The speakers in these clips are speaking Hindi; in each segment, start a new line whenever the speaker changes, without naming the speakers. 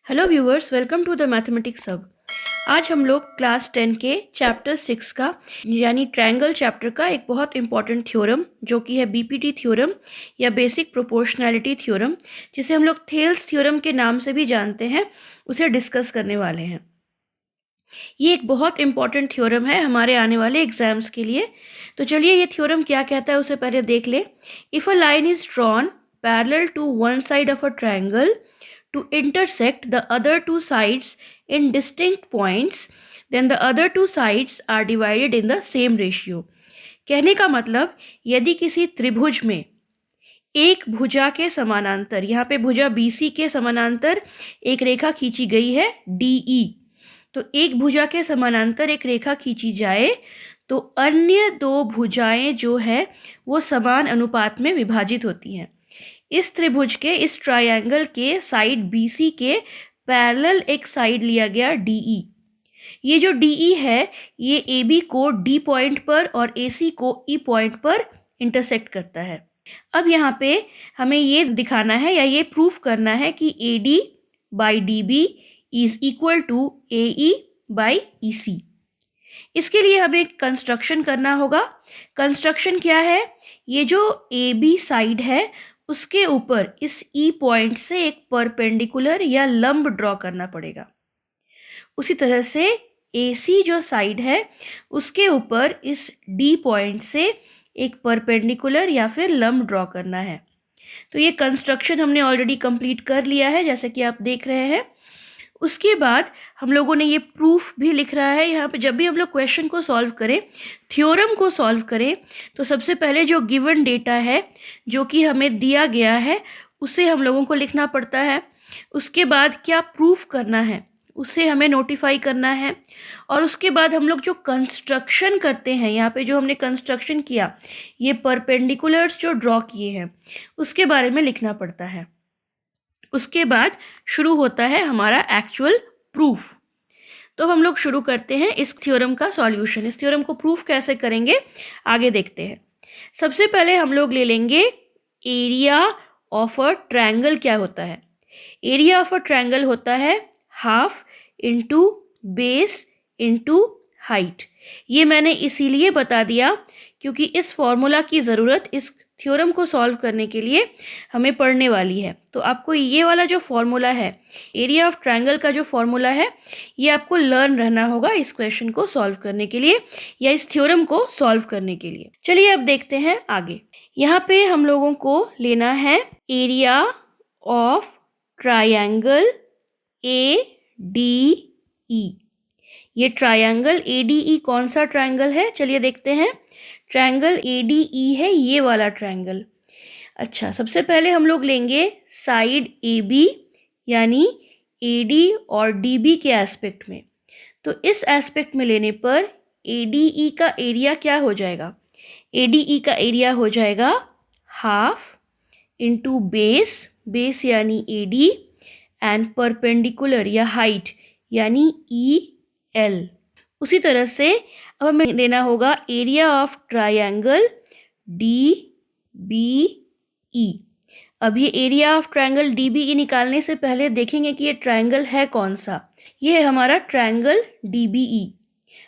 Hello viewers, welcome to the mathematics hub. आज हम लोग क्लास 10 के चैप्टर 6 का यानी ट्रायंगल चैप्टर का एक बहुत इंपॉर्टेंट थ्योरम जो कि है बीपीटी थ्योरम या बेसिक प्रोपोर्शनैलिटी थ्योरम, जिसे हम लोग थेल्स थ्योरम के नाम से भी जानते हैं, उसे डिस्कस करने वाले हैं। ये एक बहुत इंपॉर्टेंट थ्योरम है हमारे आने वाले एग्जाम्स के लिए। तो चलिए ये थ्योरम क्या कहता है उसे पहले देख ले। If a line is drawn parallel to one side of a triangle to intersect the other two sides in distinct points, then the other two sides are divided in the same ratio. कहने का मतलब, यदि किसी त्रिभुज में एक भुजा के समानांतर, यहाँ पे भुजा BC के समानांतर एक रेखा खींची गई है DE, तो एक भुजा के समानांतर एक रेखा खींची जाए तो अन्य दो भुजाएं जो है वो समान अनुपात में विभाजित होती हैं। इस त्रिभुज के इस ट्रायंगल के साइड BC के पैरेलल एक साइड लिया गया DE। ये जो DE है ये AB को D पॉइंट पर और AC को E पॉइंट पर इंटरसेक्ट करता है। अब यहाँ पे हमें ये दिखाना है या ये प्रूफ करना है कि AD by DB is equal to AE by EC। इसके लिए हमें कंस्ट्रक्शन करना होगा। कंस्ट्रक्शन क्या है? ये जो AB साइड है उसके ऊपर इस E पॉइंट से एक परपेंडिकुलर या लंब ड्रॉ करना पड़ेगा। उसी तरह से AC जो साइड है उसके ऊपर इस D पॉइंट से एक परपेंडिकुलर या फिर लंब ड्रॉ करना है। तो ये कंस्ट्रक्शन हमने ऑलरेडी कंप्लीट कर लिया है, जैसे कि आप देख रहे हैं। उसके बाद हम लोगों ने ये प्रूफ भी लिख रहा है यहाँ पे। जब भी हम लोग क्वेश्चन को सॉल्व करें, थ्योरम को सॉल्व करें, तो सबसे पहले जो गिवन डेटा है जो कि हमें दिया गया है उसे हम लोगों को लिखना पड़ता है। उसके बाद क्या प्रूफ करना है उसे हमें नोटिफाई करना है, और उसके बाद हम लोग जो कंस्ट्रक्शन करते हैं, यहाँ पे जो हमने कंस्ट्रक्शन किया, ये परपेंडिकुलर्स जो ड्रॉ किए हैं उसके बारे में लिखना पड़ता है। उसके बाद शुरू होता है हमारा एक्चुअल प्रूफ। तो हम लोग शुरू करते हैं इस थ्योरम का सॉल्यूशन। इस थ्योरम को प्रूफ कैसे करेंगे आगे देखते हैं। सबसे पहले हम लोग ले लेंगे एरिया ऑफ अ ट्रायंगल। क्या होता है? एरिया ऑफ अ ट्रायंगल होता है half into base into height. ये मैंने इसीलिए बता दिया क्योंकि इस फॉर्मूला की ज़रूरत इस थ्योरम को सॉल्व करने के लिए हमें पढ़ने वाली है। तो आपको ये वाला जो फॉर्मूला है, एरिया ऑफ ट्रायंगल का जो फॉर्मूला है, ये आपको लर्न रहना होगा इस क्वेश्चन को सॉल्व करने के लिए या इस थ्योरम को सॉल्व करने के लिए। चलिए अब देखते हैं आगे। यहाँ पे हम लोगों को लेना है एरिया ऑफ ट्रायंगल ADE। ये ट्रायंगल ADE कौन सा ट्रायंगल है? चलिए देखते हैं। ट्रायंगल ADE है ये वाला ट्रायंगल। अच्छा, सबसे पहले हम लोग लेंगे साइड AB यानी AD और DB के एस्पेक्ट में। तो इस एस्पेक्ट में लेने पर ADE का एरिया क्या हो जाएगा? ADE का एरिया हो जाएगा हाफ इंटू बेस यानी AD एंड परपेंडिकुलर या हाइट यानी EL। उसी तरह से अब हमें लेना होगा एरिया ऑफ ट्रायंगल DBE। अब ये एरिया ऑफ ट्रायंगल DBE निकालने से पहले देखेंगे कि ये ट्रायंगल है कौन सा। ये है हमारा ट्रायंगल DBE।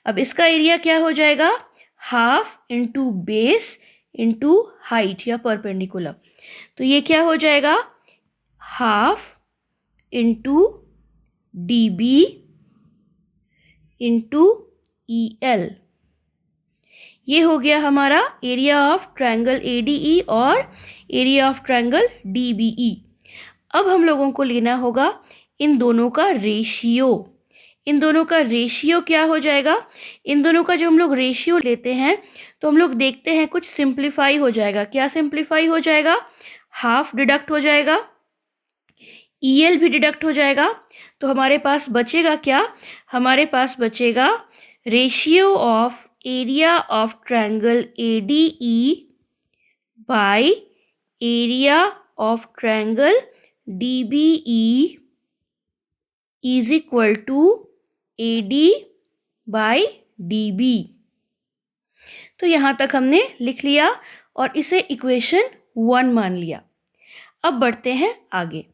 अब इसका एरिया क्या हो जाएगा? Half into base into height या परपेंडिकुलर। तो ये क्या हो जाएगा? Half into DB into EL। ये हो गया हमारा एरिया ऑफ ट्रायंगल ADE और एरिया ऑफ ट्रायंगल DBE। अब हम लोगों को लेना होगा इन दोनों का रेशियो। इन दोनों का रेशियो क्या हो जाएगा? इन दोनों का जब हम लोग रेशियो लेते हैं तो हम लोग देखते हैं कुछ सिंप्लीफाई हो जाएगा। क्या सिंप्लीफाई हो जाएगा? हाफ डिडक्ट हो जाएगा, EL भी डिडक्ट हो जाएगा। तो हमारे पास बचेगा क्या? हमारे पास बचेगा ratio of area of triangle ADE by area of triangle DBE is equal to AD by DB। तो यहाँ तक हमने लिख लिया और इसे इक्वेशन 1 मान लिया। अब बढ़ते हैं आगे।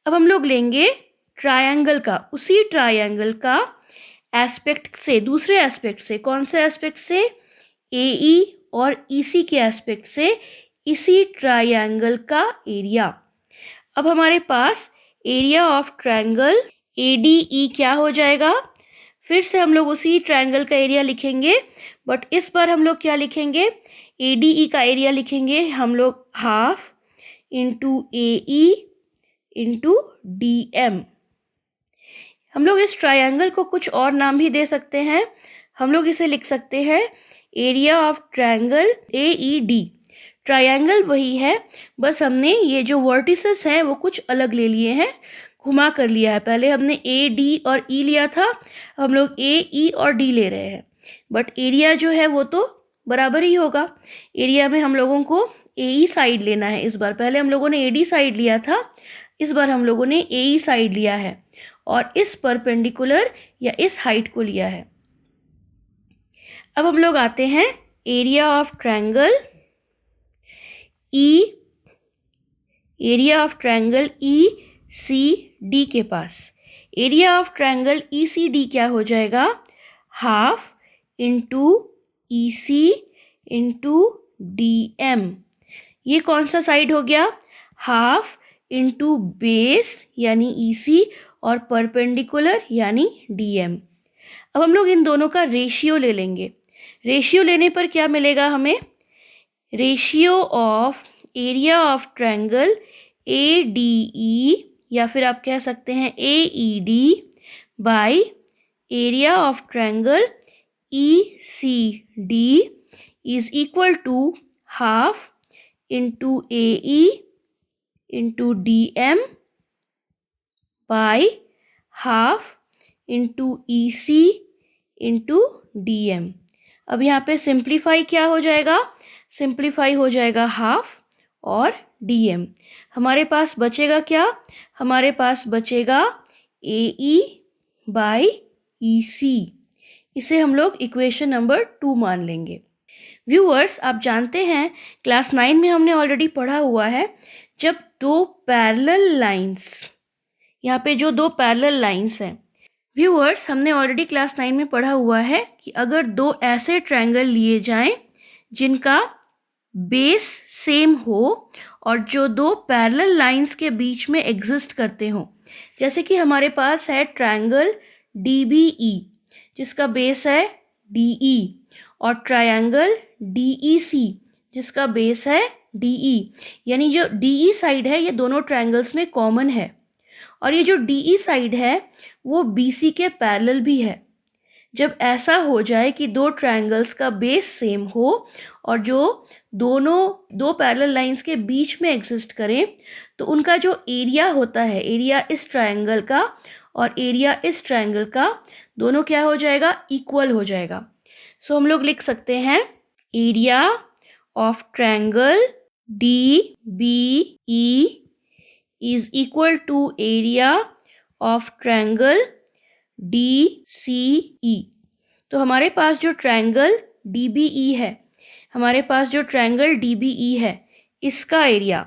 अब हम लोग लेंगे ट्रायंगल का, उसी ट्रायंगल का एस्पेक्ट से, दूसरे एस्पेक्ट से, कौन से एस्पेक्ट से, AE और EC के एस्पेक्ट से इसी ट्रायंगल का एरिया। अब हमारे पास एरिया ऑफ ट्रायंगल ADE क्या हो जाएगा, फिर से हम लोग उसी ट्रायंगल का एरिया लिखेंगे, बट इस बार हम लोग क्या लिखेंगे, ADE का एरिया लिखेंगे हम लोग half into AE into DM। हम लोग इस ट्रायंगल को कुछ और नाम भी दे सकते हैं, हम लोग इसे लिख सकते हैं area of triangle AED। Triangle वही है, बस हमने ये जो वर्टिसेस हैं वो कुछ अलग ले लिए हैं, घुमा कर लिया है। पहले हमने AD और E लिया था, हम लोग AE और D ले रहे हैं, बट एरिया जो है वो तो बराबर ही होगा। एरिया में हम लोगों को AE साइड लेना है इस बार, पहले हम लोगों ने AD साइड लिया था, इस बार हम लोगों ने AE साइड लिया है और इस परपेंडिकुलर या इस हाइट को लिया है। अब हम लोग आते हैं एरिया ऑफ ट्रायंगल ECD के पास। एरिया ऑफ ट्रायंगल ECD क्या हो जाएगा, half into EC into DM। ये कौन सा साइड हो गया, हाफ इंटू बेस यानी EC और परपेंडिकुलर यानी DM। अब हम लोग इन दोनों का रेशियो ले लेंगे। रेशियो लेने पर क्या मिलेगा हमें, ratio of area of triangle ADE या फिर आप कह सकते हैं AED by area of triangle ECD is equal to half into AE into DM by half into EC into DM। अब यहाँ पे सिंप्लीफाई क्या हो जाएगा, सिंप्लीफाई हो जाएगा हाफ और DM। हमारे पास बचेगा क्या, हमारे पास बचेगा AE बाय EC। इसे हम लोग इक्वेशन नंबर 2 मान लेंगे। व्यूअर्स, आप जानते हैं क्लास 9 में हमने ऑलरेडी पढ़ा हुआ है, जब दो पैरेलल लाइंस, यहाँ पे जो दो पैरेलल लाइंस हैं, व्यूअर्स हमने ऑलरेडी क्लास 9 में पढ़ा हुआ है कि अगर दो ऐसे ट्रायंगल लिए जाएं जिनका बेस सेम हो और जो दो पैरेलल लाइंस के बीच में एग्जिस्ट करते हो, जैसे कि हमारे पास है ट्रायंगल DBE जिसका बेस है DE और ट्रायंगल DEC जिसका बेस है DE, यानी जो DE साइड है ये दोनों ट्रायंगल्स में कॉमन है और ये जो DE साइड है वो BC के पैरेलल भी है। जब ऐसा हो जाए कि दो ट्रायंगल्स का बेस सेम हो और जो दोनों दो पैरेलल लाइंस के बीच में एग्जिस्ट करें, तो उनका जो एरिया होता है, एरिया इस ट्रायंगल का और एरिया इस ट्रायंगल का, दोनों क्या हो जाएगा, इक्वल हो जाएगा। सो हम लोग लिख सकते हैं area of triangle DBE is equal to area of triangle DCE। तो हमारे पास जो ट्रायंगल DBE है, हमारे पास जो ट्रायंगल DBE है इसका एरिया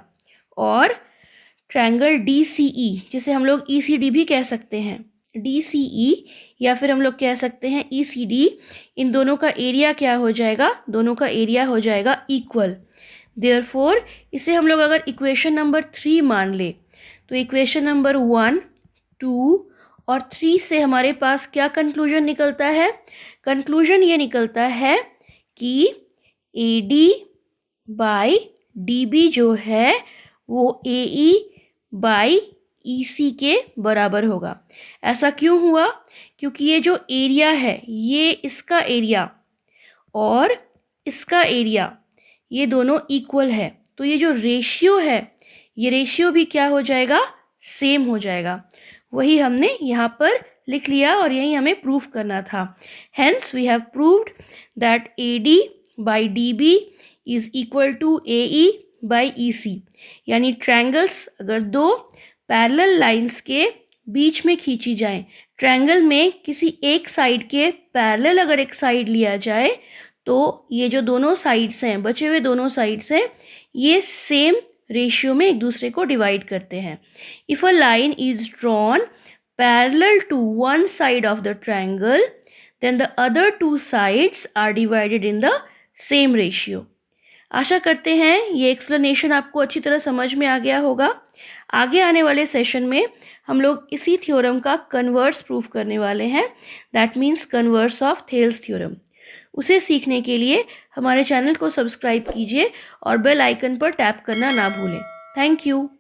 और ट्रायंगल DCE जिसे हम लोग ECD भी कह सकते हैं, DCE या फिर हम लोग कह सकते हैं ECD, इन दोनों का एरिया क्या हो जाएगा, दोनों का एरिया हो जाएगा इक्वल। देयरफॉर इसे हम लोग अगर इक्वेशन नंबर 3 मान ले तो इक्वेशन नंबर 1, 2 और 3 से हमारे पास क्या कंक्लूजन निकलता है, कंक्लूजन ये निकलता है कि AD बाय DB जो है वो AE बाय EC के बराबर होगा। ऐसा क्यों हुआ, क्योंकि ये जो एरिया है, ये इसका एरिया और इसका एरिया ये दोनों इक्वल है, तो ये जो रेशियो है ये रेशियो भी क्या हो जाएगा, सेम हो जाएगा। वही हमने यहाँ पर लिख लिया और यही हमें प्रूफ करना था। Hence we have proved that AD by DB is equal to AE by EC। यानी ट्रायंगल्स अगर दो पैरेलल लाइंस के बीच में खींची जाए, ट्रायंगल में किसी एक साइड के पैरेलल अगर एक साइड लिया जाए तो ये जो दोनों साइड्स हैं, बचे हुए दोनों साइड्स हैं, ये सेम रेशियो में एक दूसरे को डिवाइड करते हैं। If a line is drawn parallel to one side of the triangle, then the other two sides are divided in the same ratio. आशा करते हैं ये एक्सप्लेनेशन आपको अच्छी तरह समझ में आ गया होगा। आगे आने वाले सेशन में हम लोग इसी थ्योरम का कन्वर्स प्रूफ करने वाले हैं, that means converse of Thales theorem. उसे सीखने के लिए हमारे चैनल को सब्सक्राइब कीजिए और बेल आइकन पर टैप करना ना भूलें। Thank you.